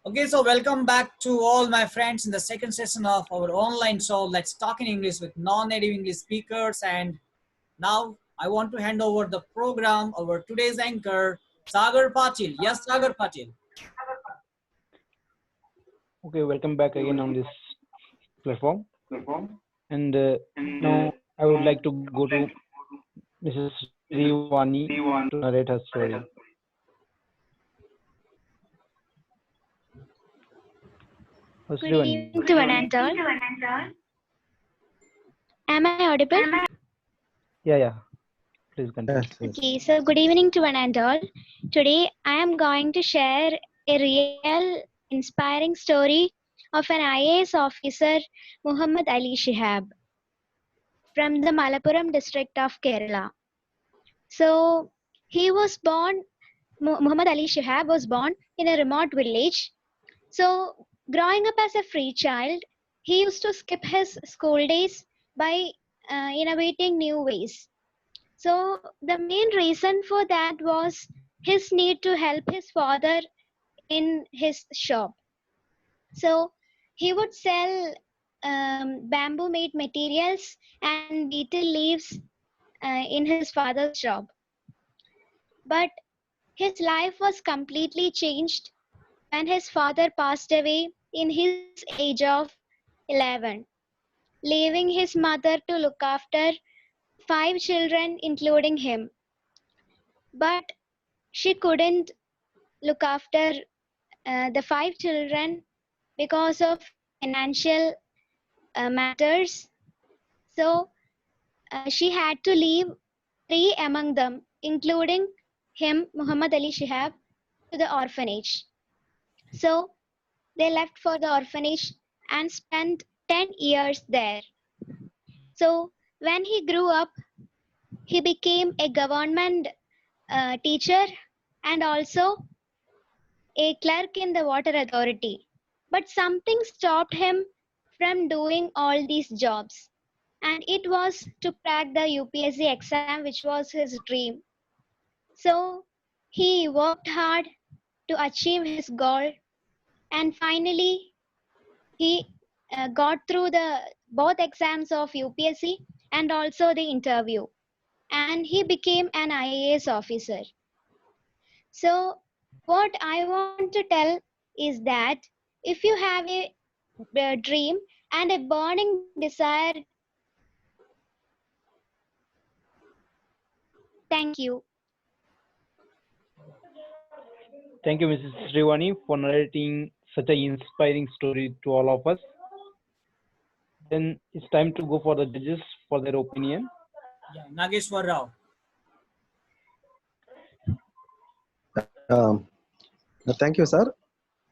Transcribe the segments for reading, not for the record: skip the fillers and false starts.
Okay, so welcome back to all my friends in the second session of our online show, Let's Talk in English with non-native English speakers. And now I want to hand over the program our today's anchor, Sagar Patil. Yes, Sagar Patil. Okay, welcome back again on this platform. And now I would like to go to Mrs. Sriwani to narrate her story. Good evening to one and all. Am I audible? Yeah. Please continue. Okay, so good evening to one and all. Today I am going to share a real inspiring story of an IAS officer, Muhammad Ali Shihab, from the Malappuram district of Kerala. So he was born, Muhammad Ali Shihab was born in a remote village. So growing up as a free child, he used to skip his school days by innovating new ways. So the main reason for that was his need to help his father in his shop. So he would sell bamboo made materials and betel leaves in his father's shop. But his life was completely changed when his father passed away in his age of 11, leaving his mother to look after 5 children, including him. But she couldn't look after the 5 children because of financial matters. So she had to leave 3 among them, including him, Muhammad Ali Shihab, to the orphanage. So they left for the orphanage and spent 10 years there. So when he grew up, he became a government teacher and also a clerk in the water authority. But something stopped him from doing all these jobs, and it was to crack the UPSC exam, which was his dream. So he worked hard to achieve his goal, and finally he got through the both exams of UPSC and also the interview, and he became an IAS officer. So what I want to tell is that if you have a dream and a burning desire, thank you. Thank you, Mrs. Sriwani, for narrating such an inspiring story to all of us. Then it's time to go for the judges for their opinion. Yeah, Nageshwar Rao. Thank you, sir.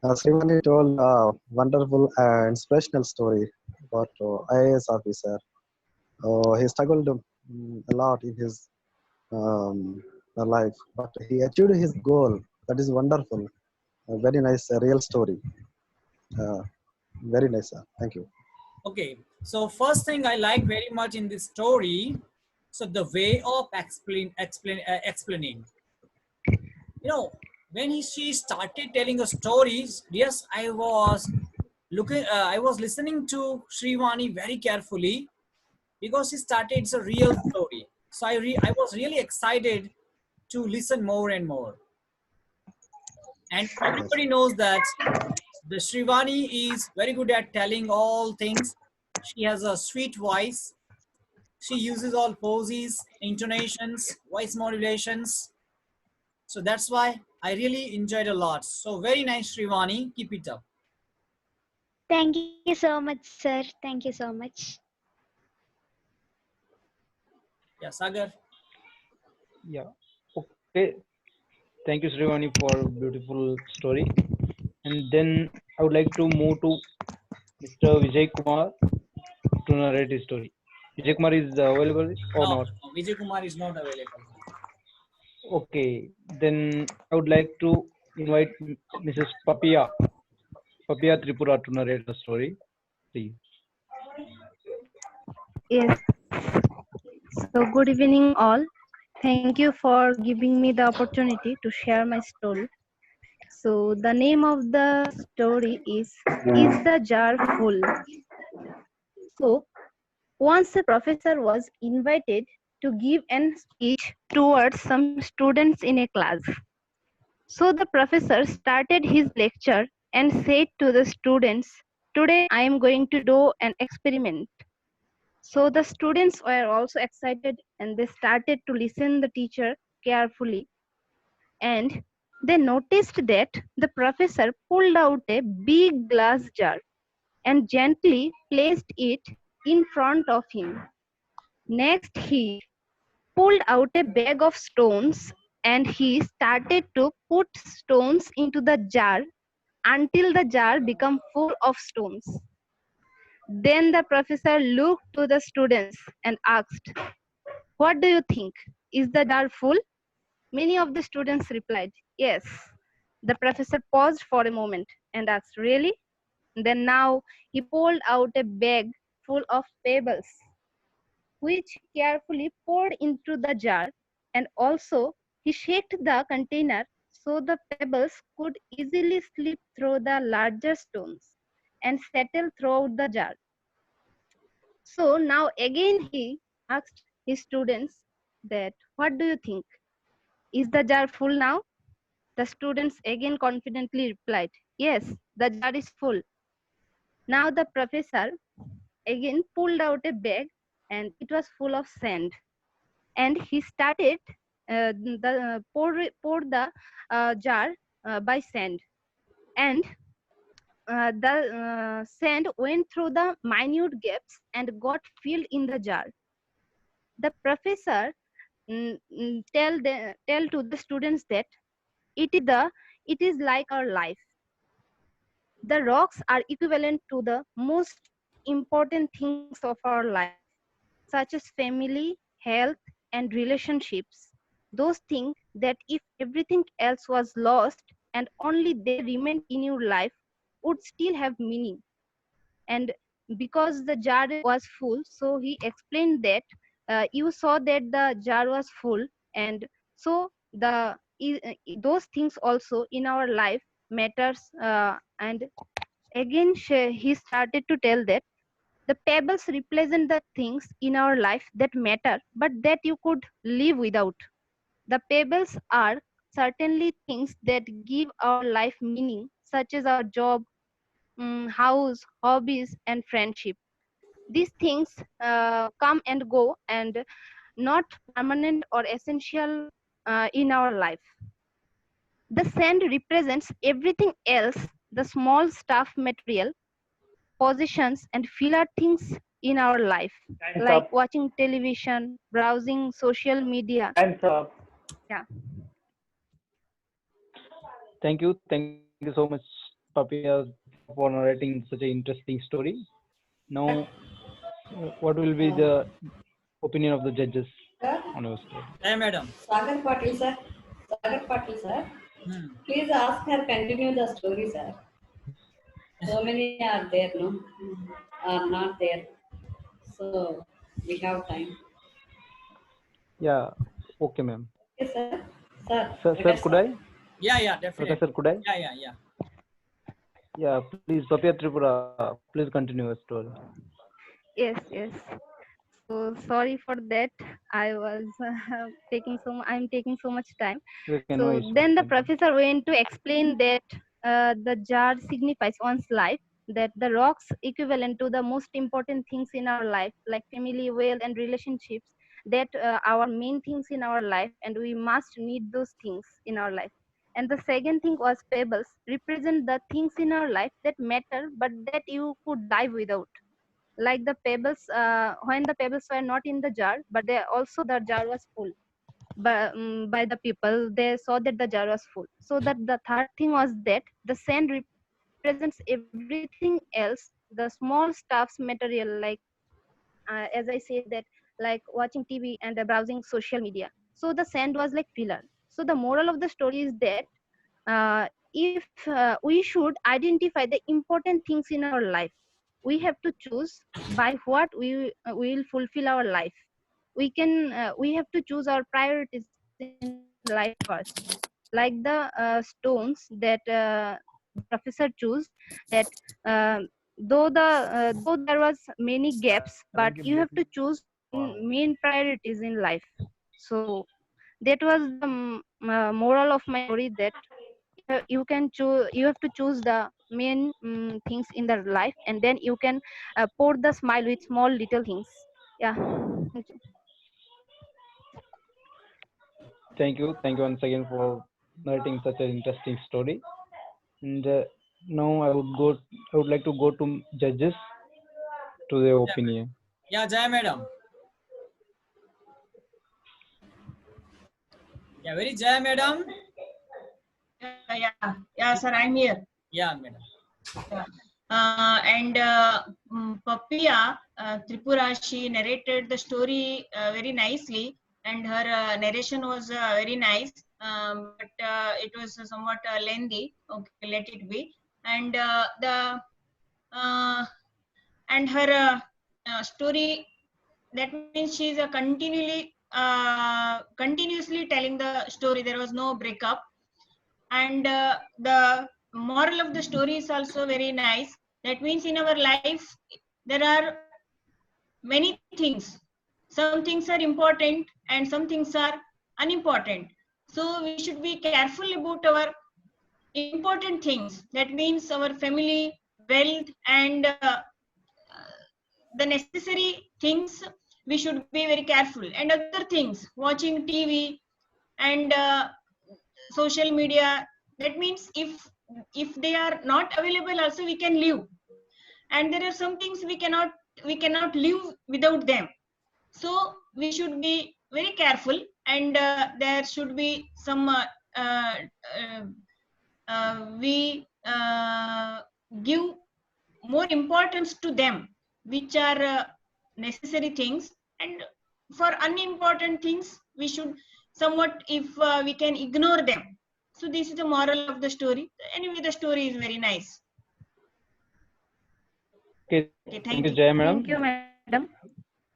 Srimani told a wonderful and inspirational story about IAS officer. He struggled a lot in his life, but he achieved his goal. That is wonderful. A very nice, real story. Uh, very nice, sir. Thank you. Okay, so first thing I like very much in this story, so the way of explaining. You know, when she started telling us stories, yes, I was listening to Sriwani very carefully because she started, it's a real story. So I was really excited to listen more and more. And everybody knows that the Srivani is very good at telling all things. She has a sweet voice. She uses all poses, intonations, voice modulations. So that's why I really enjoyed a lot. So very nice, Srivani. Keep it up. Thank you so much, sir. Thank you so much. Yeah, Sagar. Yeah. Okay. Thank you, Sriwani, for a beautiful story. And then I would like to move to Mr. Vijay Kumar to narrate his story. Vijay Kumar is available or No, not? Vijay Kumar is not available. Okay, then I would like to invite Mrs. Papia Tripura to narrate the story, please. Yes. So good evening all. Thank you for giving me the opportunity to share my story. So the name of the story Is the Jar Full? So once a professor was invited to give an speech towards some students in a class. So the professor started his lecture and said to the students, "Today I am going to do an experiment." So the students were also excited and they started to listen the teacher carefully, and they noticed that the professor pulled out a big glass jar and gently placed it in front of him. Next, he pulled out a bag of stones and he started to put stones into the jar until the jar became full of stones. Then the professor looked to the students and asked, "What do you think? Is the jar full?" Many of the students replied, "Yes." The professor paused for a moment and asked, "Really?" Then now he pulled out a bag full of pebbles, which he carefully poured into the jar, and also he shaked the container so the pebbles could easily slip through the larger stones and settle throughout the jar. So now again he asked his students that, "What do you think? Is the jar full now?" The students again confidently replied, "Yes, the jar is full." Now the professor again pulled out a bag and it was full of sand, and he started pour the jar by sand, and the sand went through the minute gaps and got filled in the jar. The professor tell to the students that it is like our life. The rocks are equivalent to the most important things of our life, such as family, health, and relationships. Those things that if everything else was lost and only they remained in your life would still have meaning. And because the jar was full, so he explained that you saw that the jar was full, and so those things also in our life matters. And again he started to tell that the pebbles represent the things in our life that matter, but that you could live without. The pebbles are certainly things that give our life meaning, such as our job, house, hobbies, and friendship. These things come and go and not permanent or essential in our life. The sand represents everything else, the small stuff material, possessions, and filler things in our life, Time's like up. watching television, browsing social media. Time's up. Yeah. Thank you. Thank you so much, Papia, for narrating such an interesting story. Now, what will be the opinion of the judges Sir, on your story? Hey, madam. Sagar Patil, sir. Sagar Patil, sir. Hmm. Please ask her continue the story, sir. So many are there, no? Are not there. So we have time. Yeah. Okay, ma'am. Yes, sir. Sir, Sir, Prakash, could sir. I? Yeah, yeah, Prakash, definitely. sir, could I? Yeah. Yeah, please, Papia Tripura, please continue your story. Yes. So sorry for that. I was I'm taking so much time. Okay, no So issue. then the Continue. professor went to explain that the jar signifies one's life, that the rocks equivalent to the most important things in our life, like family, wealth, and relationships, that our main things in our life, and we must need those things in our life. And the second thing was pebbles, represent the things in our life that matter, but that you could live without, like the pebbles, when the pebbles were not in the jar, but they also the jar was full by the people, they saw that the jar was full. So that the third thing was that the sand represents everything else, the small stuffs material, like as I said that, like watching TV and browsing social media. So the sand was like filler. So the moral of the story is that if we should identify the important things in our life, we have to choose by what we will fulfill our life. We have to choose our priorities in life first. like the stones that professor chose, that uh, though there was many gaps, but you have to choose main priorities in life. So that was the moral of my story, that you can choose, you have to choose the main things in the life, and then you can pour the smile with small little things. Yeah. Thank you. Thank you. Thank you once again for narrating such an interesting story. And now I would like to go to judges to their opinion. Yeah, Jaya madam. Yeah, very Jaya madam. Yeah, sir, I'm here. Yeah, madam. Papiya Tripura, she narrated the story very nicely, and her narration was very nice, but it was somewhat lengthy. Okay, let it be. And the and her story, that means she's continuously telling the story. There was no breakup, and the moral of the story is also very nice. That means in our life there are many things. Some things are important and some things are unimportant, so we should be careful about our important things. That means our family, wealth, and the necessary things we should be very careful. And other things, watching TV and social media, that means if they are not available also we can live, and there are some things we cannot live without them. So we should be very careful, and there should be some uh, uh, we give more importance to them, which are necessary things, and for unimportant things we should somewhat, if we can ignore them. So this is the moral of the story. Anyway, the story is very nice. Okay, Okay, thank you, you. Jaya madam. Thank you, madam.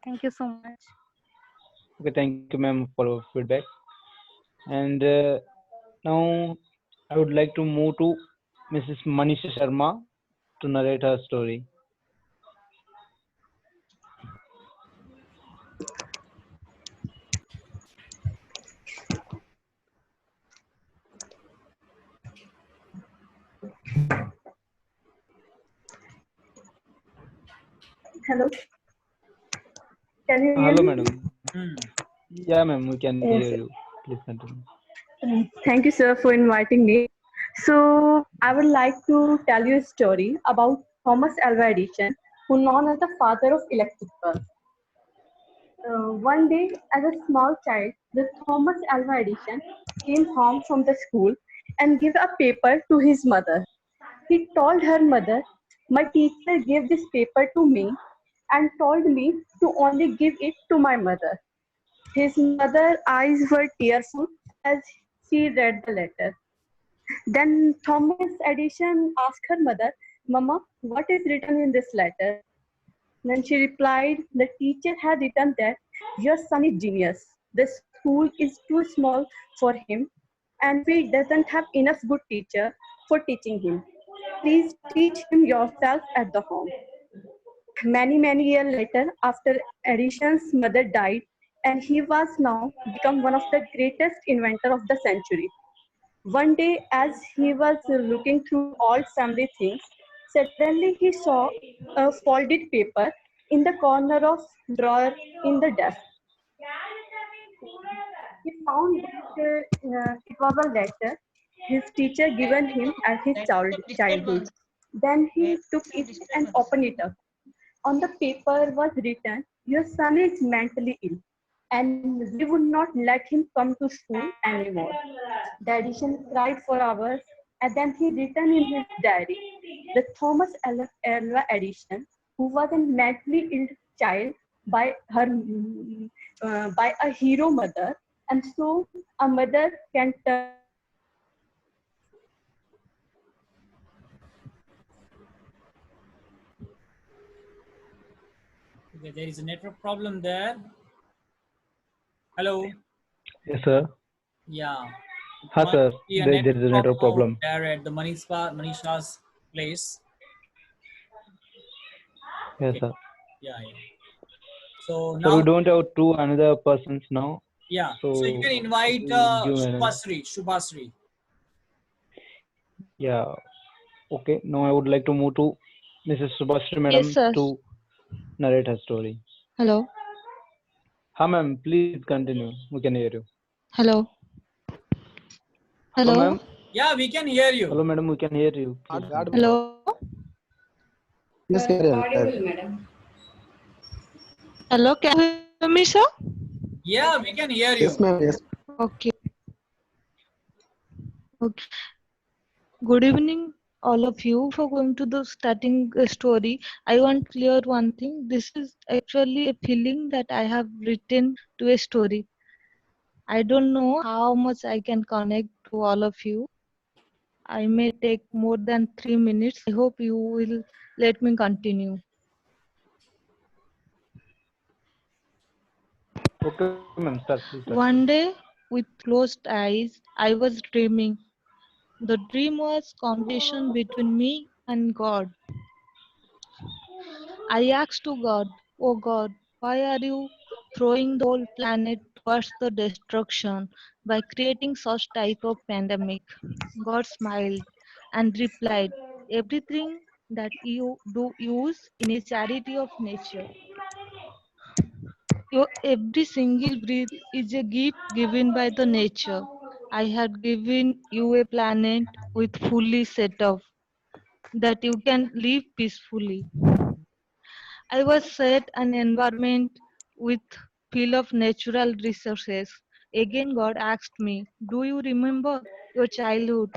Thank you so much. Okay, thank you, ma'am, for your feedback. And now I would like to move to Mrs. Manisha Sharma to narrate her story. Hello. Can you hear Hello, me? madam. Hmm. Yeah, ma'am, we can Yes, hear sir. you. Please continue. Thank you, sir, for inviting me. So, I would like to tell you a story about Thomas Alva Edison, who known as the father of electric bulbs. One day, as a small child, the Thomas Alva Edison came home from the school and gave a paper to his mother. He told her mother, "My teacher gave this paper to me and told me to only give it to my mother." His mother's eyes were tearful as she read the letter. Then Thomas Edison asked her mother, "Mama, what is written in this letter?" Then she replied, "The teacher had written that your son is genius. The school is too small for him and we doesn't have enough good teacher for teaching him. Please teach him yourself at the home." Many years later, after Edison's mother died, and he was now become one of the greatest inventor of the century. One day, as he was looking through old family things, suddenly he saw a folded paper in the corner of drawer in the desk. He found that it was a letter his teacher given him at his childhood. Then he took it and opened it up. On the paper was written, "Your son is mentally ill and we would not let him come to school anymore." The Edison cried for hours and then he written in his diary, "The Thomas Alva Edison, who was a mentally ill child by her by a hero mother, and so a mother can turn." Okay, there is a network problem there. Hello. Yes, sir. Yeah. Ha, sir. be a There is a network network out problem. there at the Manisha's place. Yes, Okay. sir. Yeah, yeah. So Sir, we now, don't have two another persons now. yeah. So you So can invite give me another. Shubhasri. Yeah. Okay. Now I would like to move to Mrs. Subhasri Yes, Madam sir. to narrate her story. Hello. Ha, ma'am. Please continue. We can hear you. Hello. Hello, Hello. ma'am. Yeah, we can hear you. Hello, madam. We can hear you. Please continue. Hello. Please You carry are on. audible, madam. Hello. Can you hear me, sir? Yeah, we can hear Yes, you. ma'am. Yes. Okay. Okay. Good evening, all of you. For going to the starting story, I want to clear one thing. This is actually a feeling that I have written to a story. I don't know how much I can connect to all of you. I may take more than 3 minutes. I hope you will let me continue. Okay, ma'am. Start. Please start. One day, with closed eyes, I was dreaming. The dream was conversation between me and God. I asked to God, "Oh God, why are you throwing the whole planet towards the destruction by creating such type of pandemic?" God smiled and replied, "Everything that you do use in a charity of nature. Your every single breath is a gift given by the nature. I had given you a planet with fully set up that you can live peacefully. I was set an environment with full of natural resources. Again, God asked me, "Do you remember your childhood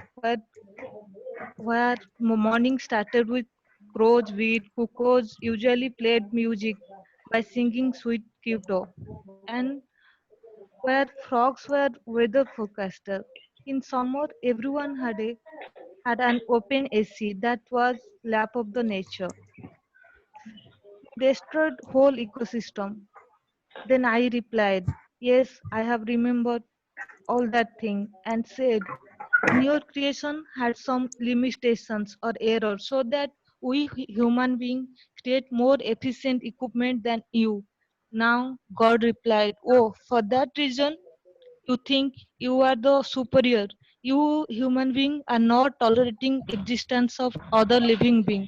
where morning started with crows with cuckoos usually played music by singing sweet Kyoto, and where frogs were weather forecaster? In summer, everyone had an open AC that was lap of the nature. Destroyed whole ecosystem." Then I replied, "Yes, I have remembered all that thing," and said, "And your creation had some limitations or errors so that we human beings create more efficient equipment than you." Now God replied, "Oh, for that reason you think you are the superior. You human beings are not tolerating existence of other living being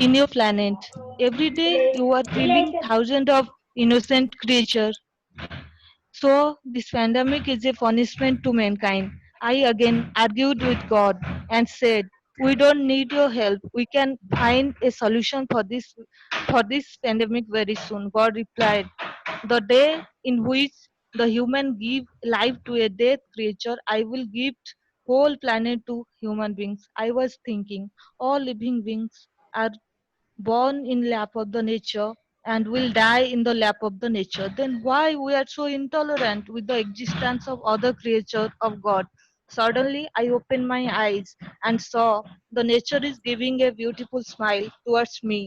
in your planet. Every day you are killing thousands of innocent creatures. So this pandemic is a punishment to mankind." I again argued with God and said, "We don't need your help. We can find a solution for this pandemic very soon." God replied, "The day in which the human give life to a dead creature, I will give whole planet to human beings." I was thinking, all living beings are born in lap of the nature and will die in the lap of the nature. Then why we are so intolerant with the existence of other creatures of God? Suddenly I opened my eyes and saw the nature is giving a beautiful smile towards me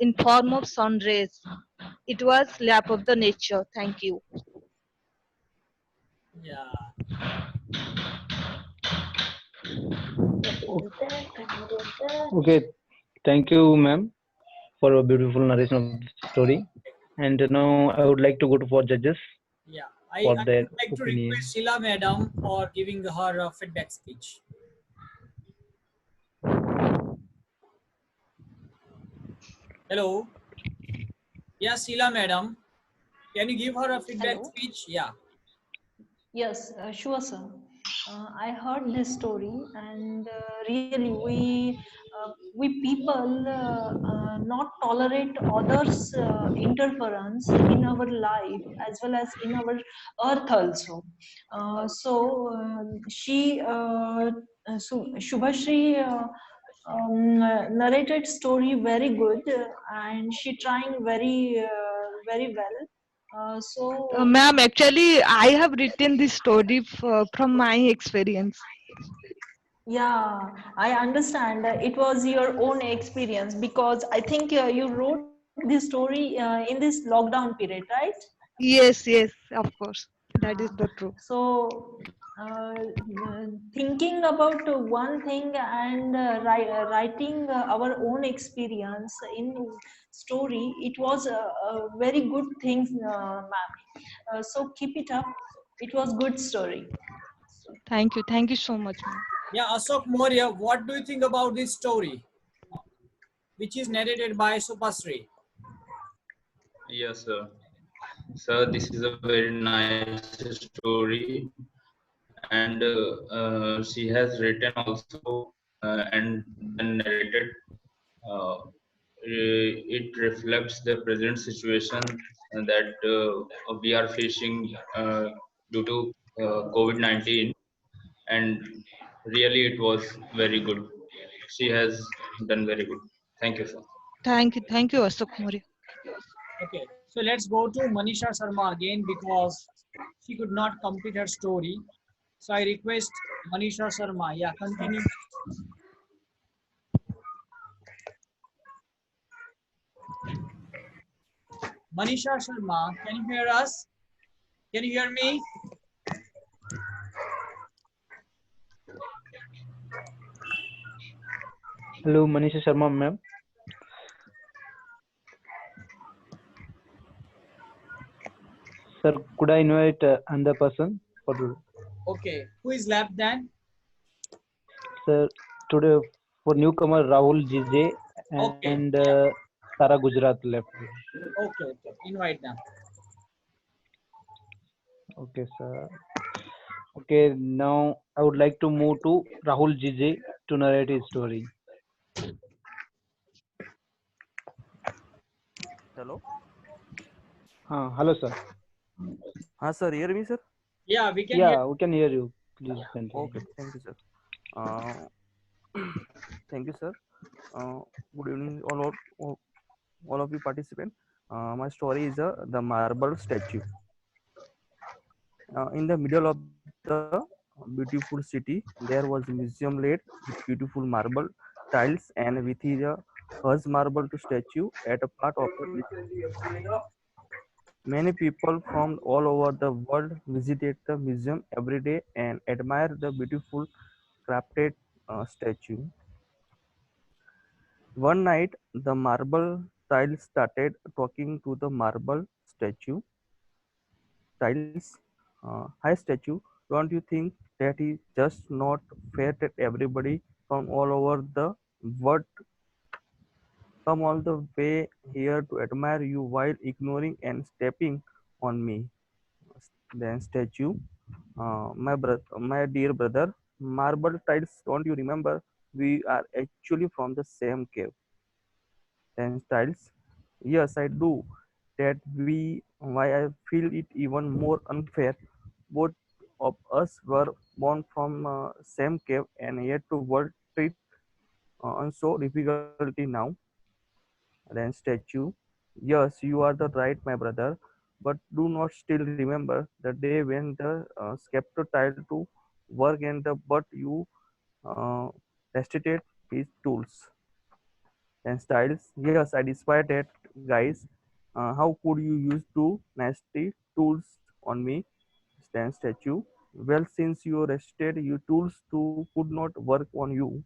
in form of sun rays. It was lap of the nature. Thank you. Yeah. Okay. Thank you, ma'am, for a beautiful narration of the story. And now I would like to go to for judges Yeah. for I their would like to opinion. request Sheila Madam for giving her feedback speech. Hello. Yeah, Sheila Madam. Can you give her a feedback Hello. speech? Yeah. Yes, sure, sir. I heard this story, and really, we people not tolerate others' interference in our life as well as in our earth also. Shubhashri narrated story very good, and she trying very well. Ma'am, actually, I have written this story from my experience. Yeah, I understand. It was your own experience because I think you wrote this story in this lockdown period, right? Yes, yes, of course. that is the true. So, thinking about one thing and writing our own experience in story, it was a very good thing, ma'am. So keep it up. It was good story. Thank you. Thank you so much, ma'am. Yeah, Ashok Maurya, what do you think about this story, which is narrated by Supasri? Yes, sir. Sir, this is a very nice story, and she has written also and then narrated. It reflects the present situation that we are facing due to COVID-19, and really it was very good. She has done very good. Thank you, sir. Thank you, Ashok Maurya. Okay, so let's go to Manisha Sharma again because she could not complete her story. So I request Manisha Sharma. Yeah, continue. Manisha Sharma, can you hear us? Can you hear me? Hello, Manisha Sharma, ma'am. Sir, could I invite another person for the Okay, who is left then? sir today for newcomer Rahul GJ Okay, and Sara Gujarat left. okay, invite them. Okay, sir. Okay, now I would like to move to Rahul GJ to narrate his story. Hello. Hello, sir. Sir, hear me, sir? Yeah, we can hear. Yeah, we can hear you. Please continue. Okay, thank you, sir. Thank you, sir. Good evening, all of you participants. My story is the marble statue. In the middle of the beautiful city, there was a museum laid with beautiful marble tiles and with a huge marble to statue at a part of it. Many people from all over the world visited the museum every day and admire the beautiful crafted statue. One night, the marble tiles started talking to the marble statue. Tiles, hi statue, don't you think that is just not fair that everybody from all over the world come all the way here to admire you while ignoring and stepping on me? Then statue, my dear brother, marble tiles, don't you remember? We are actually from the same cave. Then tiles, yes, I do. That we why I feel it even more unfair. Both of us were born from same cave, and yet the world treat on so difficulty now. Then statue, yes, you are the right, my brother. But do not still remember the day when the scepter tried to work and the but you uh, restricted his tools and styles. Yes, I despite that, guys. How could you use two nasty tools on me? Stand statue. Well, since you rested, your tools too could not work on you.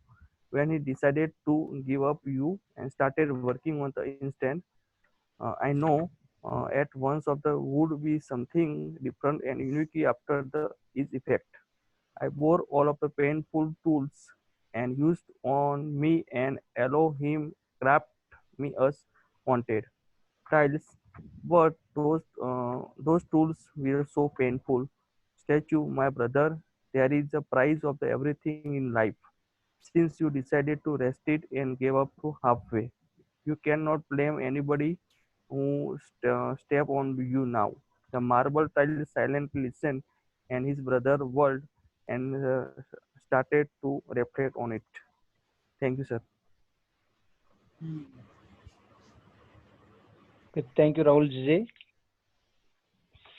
When he decided to give up you and started working on the instant, I know at once of the would be something different and unique after the is effect. I bore all of the painful tools and used on me and allow him craft me as wanted. Tiles, but those tools were so painful. Statue, my brother, there is a price of the everything in life. Since you decided to rest it and gave up to halfway, you cannot blame anybody who step on you now. The marble tile silently listened, and his brother whirled and started to reflect on it. Thank you, sir. Okay, thank you, Rahul GJ,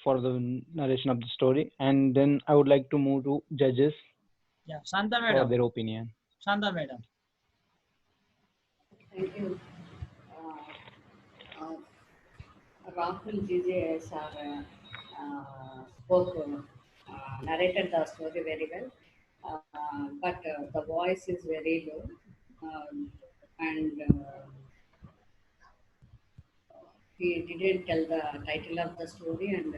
for the narration of the story. And then I would like to move to judges Yeah, Shanta for madam. their opinion. Shanta madam. Thank you. Rahul GJ, sir, narrated the story very well, but the voice is very low, and he didn't tell the title of the story, and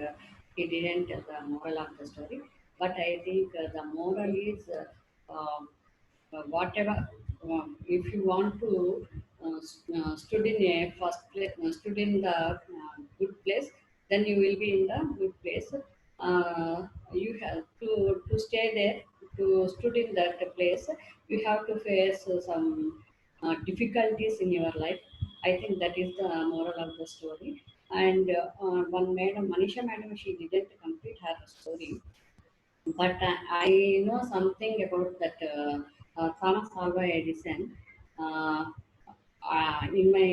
he didn't tell the moral of the story. But I think the moral is whatever, if you want to stood in a first place, stood in the good place, then you will be in the good place. You have to stay there, to stood in that place, you have to face some difficulties in your life. I think that is the moral of the story. And one madam, Manisha madam, she didn't complete her story, but I know something about that Thomas Alva Edison. In my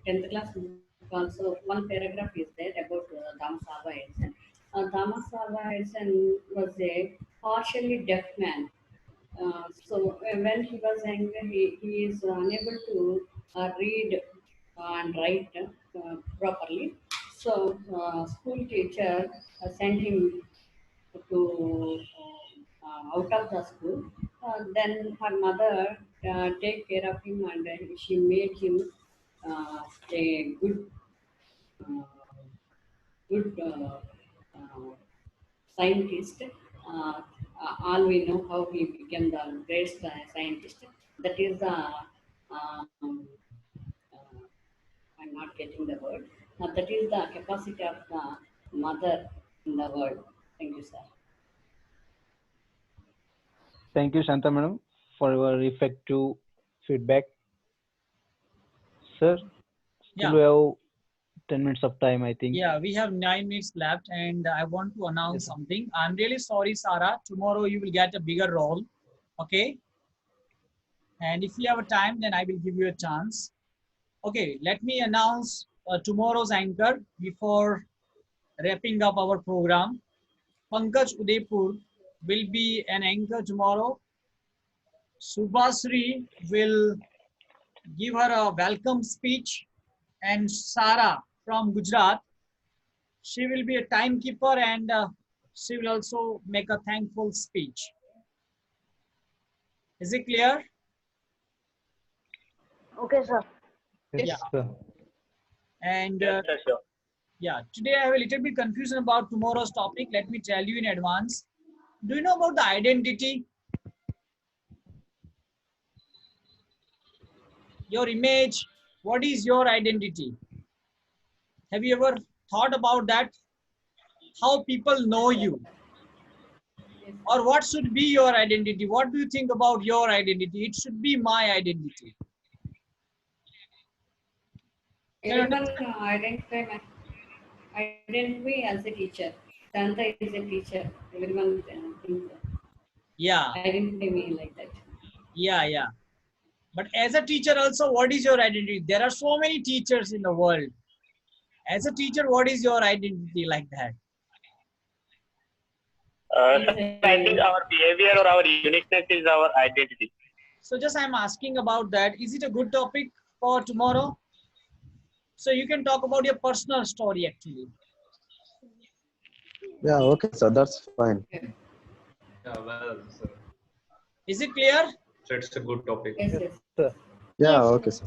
10th class book also, one paragraph is there about Thomas Alva Edison. Thomas Alva Edison was a partially deaf man. So when he was younger, he is unable to read and write properly. So school teacher sent him to out of the school. Then her mother take care of him, and she made him a good uh, good scientist. All we know how he became the great scientist. That is the I'm not getting the word. That is the capacity of the mother in the world. Thank you, sir. Thank you, Shanta madam, for your effective feedback. Sir, Yeah. still we have 10 minutes of time, I think. Yeah, we have 9 minutes left, and I want to announce something. I'm really sorry, Sarah. Tomorrow you will get a bigger role. Okay. And if you have a time, then I will give you a chance. Okay, let me announce tomorrow's anchor before wrapping up our program. Pankaj Udaipur will be an anchor tomorrow. Subhasri will give her a welcome speech, and Sarah from Gujarat, she will be a timekeeper, and she will also make a thankful speech. Is it clear? Okay, sir. Yes, sir. And Sure. yeah, today I have a little bit confusion about tomorrow's topic. Let me tell you in advance. Do you know about the identity? Your image. What is your identity? Have you ever thought about that? How people know you? Or what should be your identity? What do you think about your identity? It should be my identity. Everyone identify as a teacher. Santa is a teacher. Everyone thinks Yeah. identify me like that. Yeah, yeah. But as a teacher also, what is your identity? There are so many teachers in the world. As a teacher, what is your identity like that? I think our behavior or our uniqueness is our identity. So just I'm asking about that. Is it a good topic for tomorrow? So you can talk about your personal story actually. Yeah, okay, sir. That's fine. Yeah, well, sir. Is it clear? So it's a good topic. Yes, yes. Sir. Yeah, okay, sir.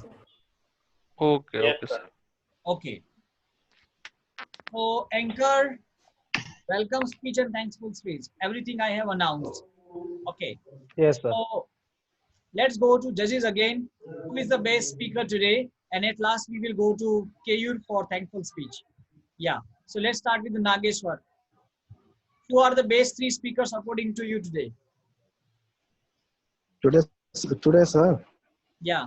Okay, Yes, okay, sir. sir. Okay. So anchor, welcome speech and thankful speech. Everything I have announced. Okay. Yes, sir. So let's go to judges again. Who is the best speaker today? And at last we will go to Keyur for thankful speech. Yeah. So let's start with the Nageshwar. Who are the best 3 speakers according to you today? Today, sir. Yeah.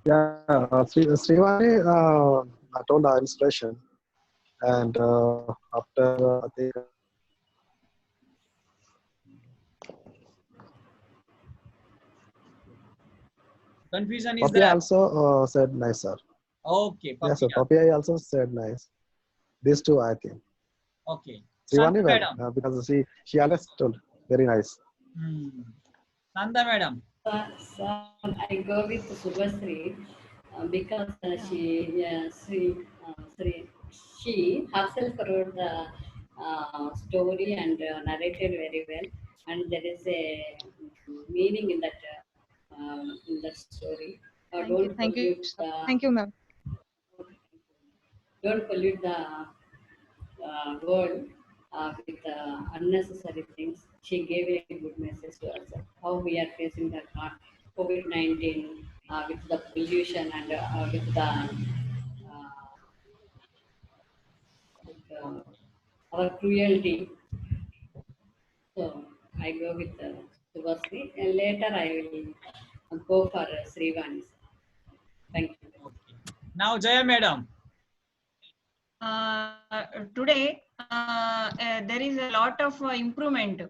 Yeah, Srivani told our inspiration, and after I think Confusion is Papi there. also said nice, sir. Okay. Yes, sir. Papi. Papi also said nice. These two, I think. Okay. Srivani, Santa madam. because she always told very nice. Santa madam. So I go with Subhasri. because she herself wrote the story and narrated very well, and there is a meaning in that story. Thank you. Thank you, sir. Thank you, ma'am. Don't pollute the world with unnecessary things. She gave a good message to us how we are facing the COVID-19 with the pollution and with our cruelty. So I go with Subhasri, and later I will go for Srivani. Thank you. Now, Jaya Madam. Today there is a lot of improvement.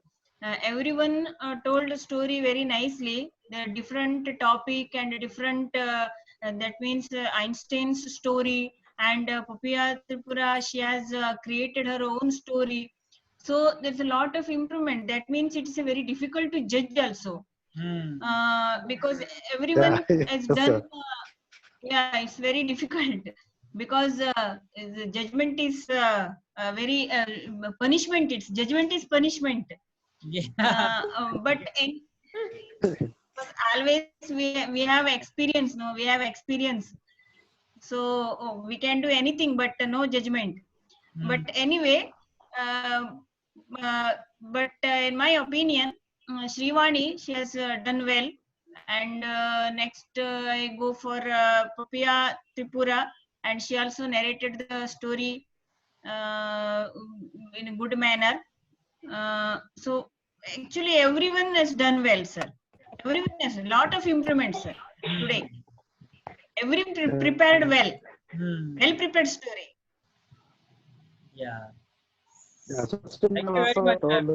Everyone told the story very nicely. The different topic and different that means Einstein's story and Poppia Tripura, she has created her own story. So there's a lot of improvement. That means it's a very difficult to judge also because everyone has done. Yeah, it's very difficult because the judgment is very punishment. It's judgment is punishment. Yeah. But always we have experience. No, we have experience. So we can do anything, but no judgment. But anyway, in my opinion, Srivani, she has done well. And next I go for Poppia Tripura, and she also narrated the story in a good manner. So actually everyone has done well, sir. Everyone has a lot of improvements, sir, today. Everyone prepared well. Well prepared story. Yeah. Yeah, so Thank you very much, ma'am.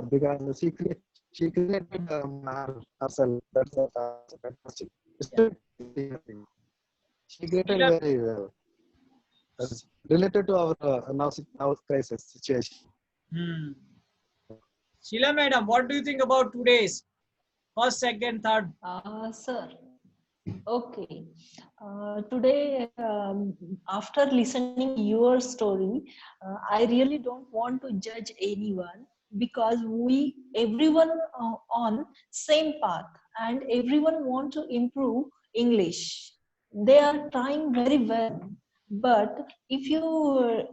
because she created herself. That's fantastic. She created very well. That's related to our now crisis situation. Sheila Madam, what do you think about today's first, second, third? Sir, okay. Today, after listening your story, I really don't want to judge anyone because everyone on same path and everyone want to improve English. They are trying very well, but if you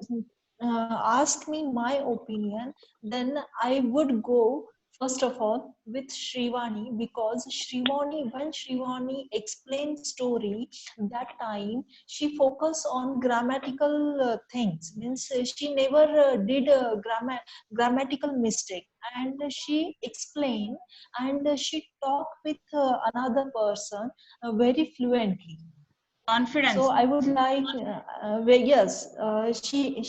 ask me my opinion, then I would go first of all with Srivani, because when Srivani explained story, that time she focused on grammatical things, means she never did a grammatical mistake, and she explained and she talked with another person very fluently. Confidence. So I would like, yes, she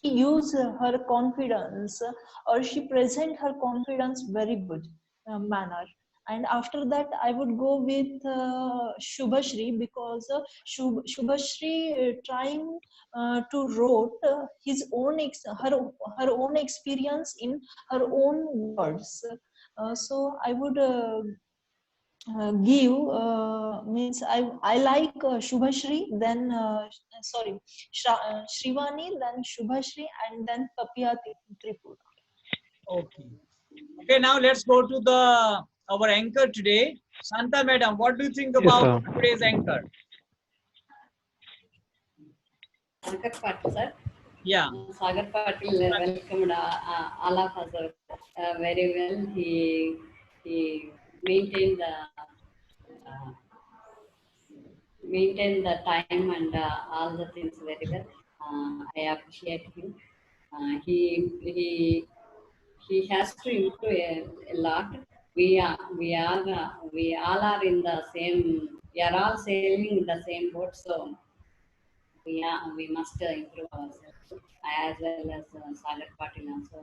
use her confidence, or she present her confidence very good manner. And after that, I would go with Shubhashri, because Shubhashri trying to wrote his own her own experience in her own words. So I would give means I like Shubhashri, then Srivani, then Shubhashri, and then Poppia Tripura. Okay. Okay, now let's go to our anchor today. Shanta Madam, what do you think about today's anchor? Sagar Patil, sir. Yeah. Sagar Patil welcomed all of us very well. He maintained the time and all the things very well. I appreciate him. He has to improve a lot. We all are in the same. We are all sailing in the same boat, so we must improve ourselves as well as Sagar Patil also.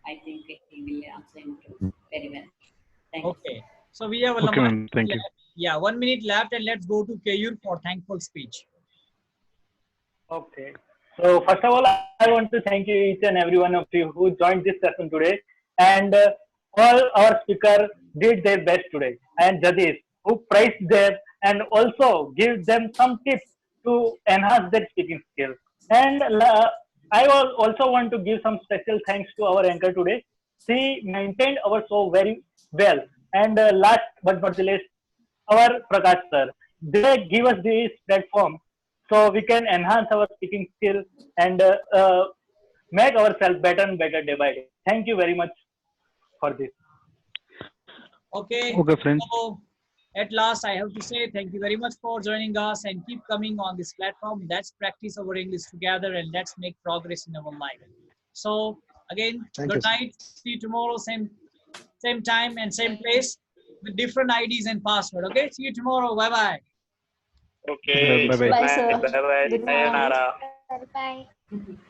I think he will also improve very well. Thank you. So we have Okay, ma'am. Thank you. Yeah, 1 minute left, and let's go to Keyur for thankful speech. Okay. So first of all, I want to thank you each and every one of you who joined this session today. And all our speakers did their best today, and judges who praised them and also give them some tips to enhance their speaking skills. And I also want to give some special thanks to our anchor today. She maintained our show very well. And last but not the least, our Prakash sir. They give us this platform so we can enhance our speaking skill and make ourselves better and better day by day. Thank you very much for this. Okay. Okay, friends. So at last, I have to say thank you very much for joining us and keep coming on this platform. Let's practice our English together and let's make progress in our life. So again, Thank good you. night. See you tomorrow, same time and same place with different IDs and password. Okay. See you tomorrow. Bye bye. Okay. Bye bye. Good Bye, night. sir. Bye bye. Good night. Sayonara. Bye.